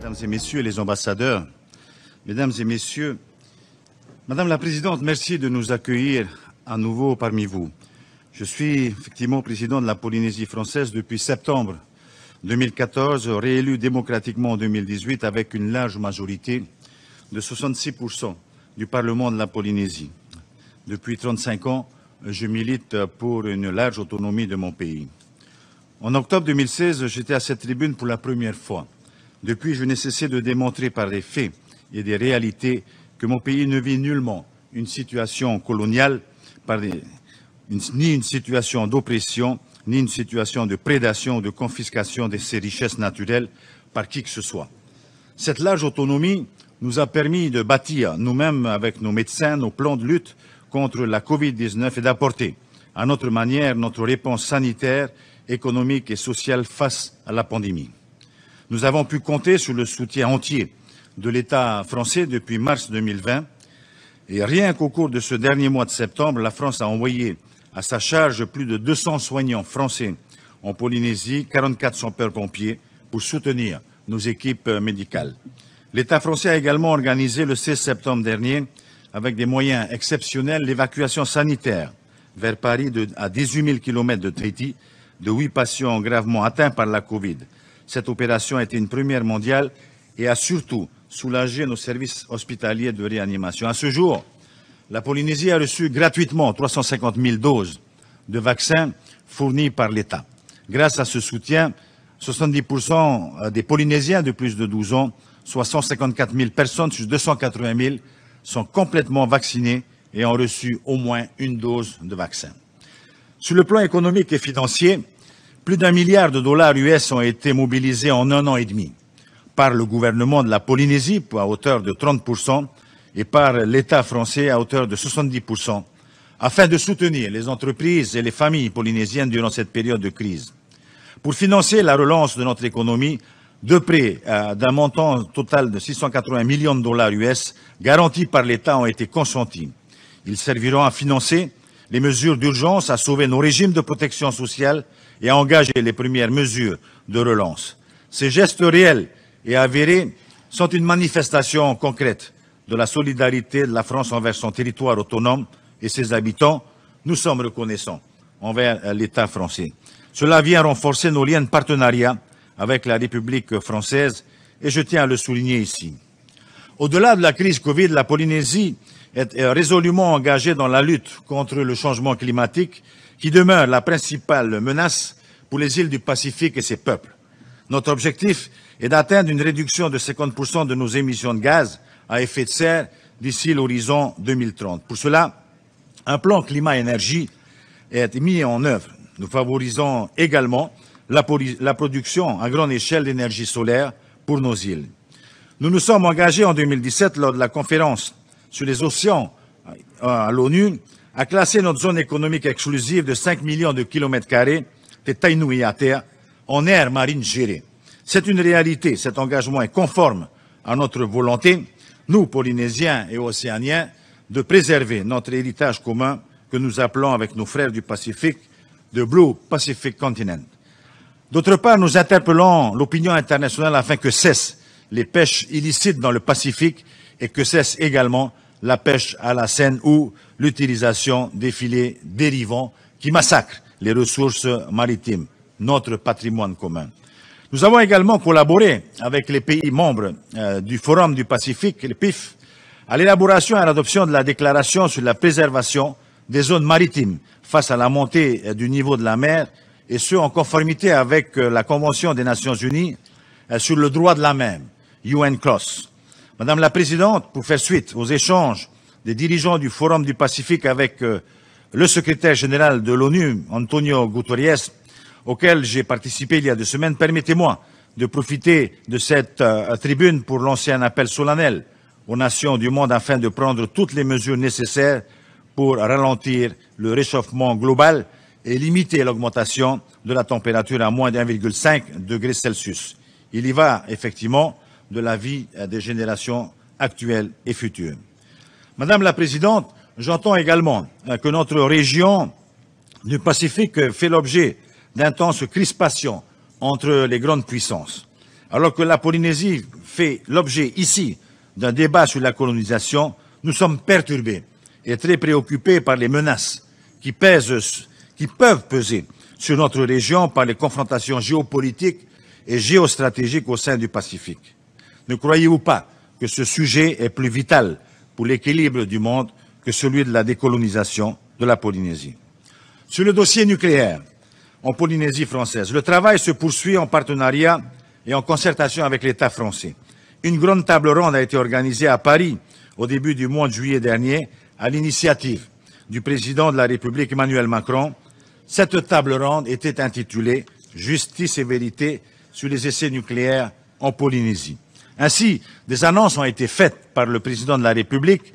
Mesdames et Messieurs les ambassadeurs, Mesdames et Messieurs, Madame la Présidente, merci de nous accueillir à nouveau parmi vous. Je suis effectivement président de la Polynésie française depuis septembre 2014, réélu démocratiquement en 2018 avec une large majorité de 66% du Parlement de la Polynésie. Depuis 35 ans, je milite pour une large autonomie de mon pays. En octobre 2016, j'étais à cette tribune pour la première fois. Depuis, je n'ai cessé de démontrer par des faits et des réalités que mon pays ne vit nullement une situation coloniale, ni une situation d'oppression, ni une situation de prédation ou de confiscation de ses richesses naturelles par qui que ce soit. Cette large autonomie nous a permis de bâtir nous-mêmes, avec nos médecins, nos plans de lutte contre la Covid-19 et d'apporter, à notre manière, notre réponse sanitaire, économique et sociale face à la pandémie. Nous avons pu compter sur le soutien entier de l'État français depuis mars 2020 et rien qu'au cours de ce dernier mois de septembre, la France a envoyé à sa charge plus de 200 soignants français en Polynésie, 44 sapeurs-pompiers pour soutenir nos équipes médicales. L'État français a également organisé le 16 septembre dernier, avec des moyens exceptionnels, l'évacuation sanitaire vers Paris à 18 000 km de Tahiti de 8 patients gravement atteints par la Covid. Cette opération a été une première mondiale et a surtout soulagé nos services hospitaliers de réanimation. À ce jour, la Polynésie a reçu gratuitement 350 000 doses de vaccins fournis par l'État. Grâce à ce soutien, 70% des Polynésiens de plus de 12 ans, soit 154 000 personnes sur 280 000, sont complètement vaccinés et ont reçu au moins une dose de vaccin. Sur le plan économique et financier, plus d'1 milliard de dollars US ont été mobilisés en 1 an et demi par le gouvernement de la Polynésie à hauteur de 30% et par l'État français à hauteur de 70% afin de soutenir les entreprises et les familles polynésiennes durant cette période de crise. Pour financer la relance de notre économie, deux prêts d'un montant total de 680 millions de dollars US garantis par l'État ont été consentis. Ils serviront à financer les mesures d'urgence, à sauver nos régimes de protection sociale et à engager les premières mesures de relance. Ces gestes réels et avérés sont une manifestation concrète de la solidarité de la France envers son territoire autonome et ses habitants. Nous sommes reconnaissants envers l'État français. Cela vient renforcer nos liens de partenariat avec la République française et je tiens à le souligner ici. Au-delà de la crise Covid, la Polynésie est résolument engagée dans la lutte contre le changement climatique qui demeure la principale menace pour les îles du Pacifique et ses peuples. Notre objectif est d'atteindre une réduction de 50% de nos émissions de gaz à effet de serre d'ici l'horizon 2030. Pour cela, un plan climat-énergie est mis en œuvre. Nous favorisons également la production à grande échelle d'énergie solaire pour nos îles. Nous nous sommes engagés en 2017 lors de la conférence sur les océans à l'ONU à classer notre zone économique exclusive de 5 millions de kilomètres carrés de Tainui-à-Terre en aire marine gérée. C'est une réalité, cet engagement est conforme à notre volonté, nous, Polynésiens et Océaniens, de préserver notre héritage commun que nous appelons avec nos frères du Pacifique, de Blue Pacific Continent. D'autre part, nous interpellons l'opinion internationale afin que cessent les pêches illicites dans le Pacifique et que cesse également la pêche à la Seine ou l'utilisation des filets dérivants qui massacrent les ressources maritimes, notre patrimoine commun. Nous avons également collaboré avec les pays membres du Forum du Pacifique, le PIF, à l'élaboration et à l'adoption de la déclaration sur la préservation des zones maritimes face à la montée du niveau de la mer, et ce en conformité avec la Convention des Nations Unies sur le droit de la mer, UN CLOS. Madame la Présidente, pour faire suite aux échanges des dirigeants du Forum du Pacifique avec le secrétaire général de l'ONU, Antonio Guterres, auquel j'ai participé il y a 2 semaines, permettez-moi de profiter de cette tribune pour lancer un appel solennel aux nations du monde afin de prendre toutes les mesures nécessaires pour ralentir le réchauffement global et limiter l'augmentation de la température à moins d'1,5 degré Celsius. Il y va effectivement de la vie des générations actuelles et futures. Madame la Présidente, j'entends également que notre région du Pacifique fait l'objet d'intenses crispations entre les grandes puissances. Alors que la Polynésie fait l'objet ici d'un débat sur la colonisation, nous sommes perturbés et très préoccupés par les menaces qui peuvent peser sur notre région par les confrontations géopolitiques et géostratégiques au sein du Pacifique. Ne croyez-vous pas que ce sujet est plus vital pour l'équilibre du monde que celui de la décolonisation de la Polynésie? Sur le dossier nucléaire en Polynésie française, le travail se poursuit en partenariat et en concertation avec l'État français. Une grande table ronde a été organisée à Paris au début du mois de juillet dernier à l'initiative du président de la République Emmanuel Macron. Cette table ronde était intitulée « Justice et vérité sur les essais nucléaires en Polynésie ». Ainsi, des annonces ont été faites par le président de la République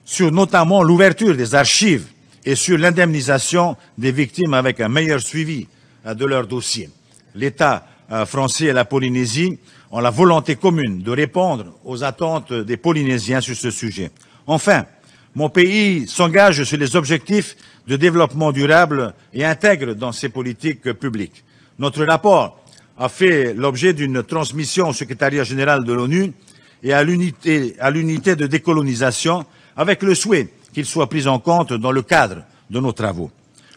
sur notamment l'ouverture des archives et sur l'indemnisation des victimes avec un meilleur suivi de leur dossier. L'État français et la Polynésie ont la volonté commune de répondre aux attentes des Polynésiens sur ce sujet. Enfin, mon pays s'engage sur les objectifs de développement durable et intègre dans ses politiques publiques. Notre rapport a fait l'objet d'une transmission au secrétariat général de l'ONU et à l'unité de décolonisation avec le souhait qu'il soit pris en compte dans le cadre de nos travaux.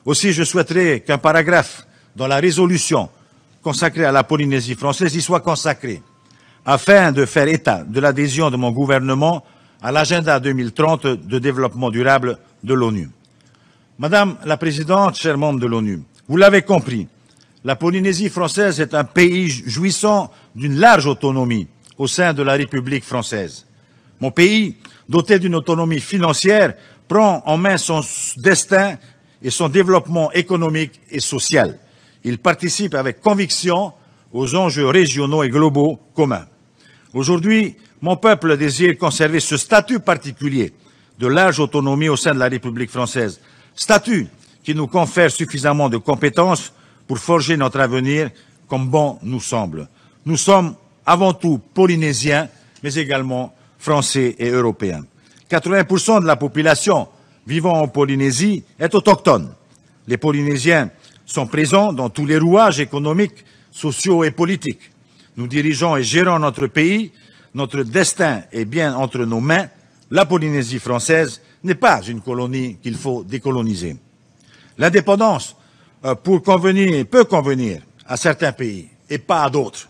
Aussi, je souhaiterais qu'un paragraphe dans la résolution consacrée à la Polynésie française y soit consacré, afin de faire état de l'adhésion de mon gouvernement à l'agenda 2030 de développement durable de l'ONU. Madame la Présidente, chers membres de l'ONU, vous l'avez compris, la Polynésie française est un pays jouissant d'une large autonomie au sein de la République française. Mon pays, doté d'une autonomie financière, prend en main son destin et son développement économique et social. Il participe avec conviction aux enjeux régionaux et globaux communs. Aujourd'hui, mon peuple désire conserver ce statut particulier de large autonomie au sein de la République française, statut qui nous confère suffisamment de compétences pour forger notre avenir comme bon nous semble. Nous sommes avant tout polynésiens, mais également français et européens. 80% de la population vivant en Polynésie est autochtone. Les Polynésiens sont présents dans tous les rouages économiques, sociaux et politiques. Nous dirigeons et gérons notre pays. Notre destin est bien entre nos mains. La Polynésie française n'est pas une colonie qu'il faut décoloniser. L'indépendance peut convenir à certains pays et pas à d'autres.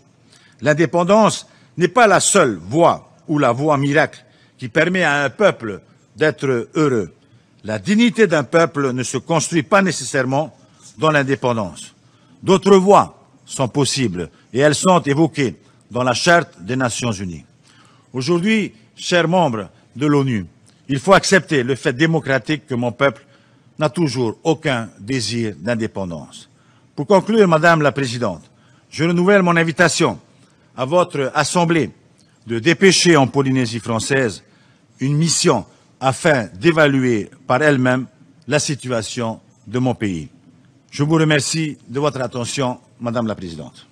L'indépendance n'est pas la seule voie ou la voie miracle qui permet à un peuple d'être heureux. La dignité d'un peuple ne se construit pas nécessairement dans l'indépendance. D'autres voies sont possibles et elles sont évoquées dans la Charte des Nations Unies. Aujourd'hui, chers membres de l'ONU, il faut accepter le fait démocratique que mon peuple n'a toujours aucun désir d'indépendance. Pour conclure, Madame la Présidente, je renouvelle mon invitation à votre Assemblée de dépêcher en Polynésie française une mission afin d'évaluer par elle-même la situation de mon pays. Je vous remercie de votre attention, Madame la Présidente.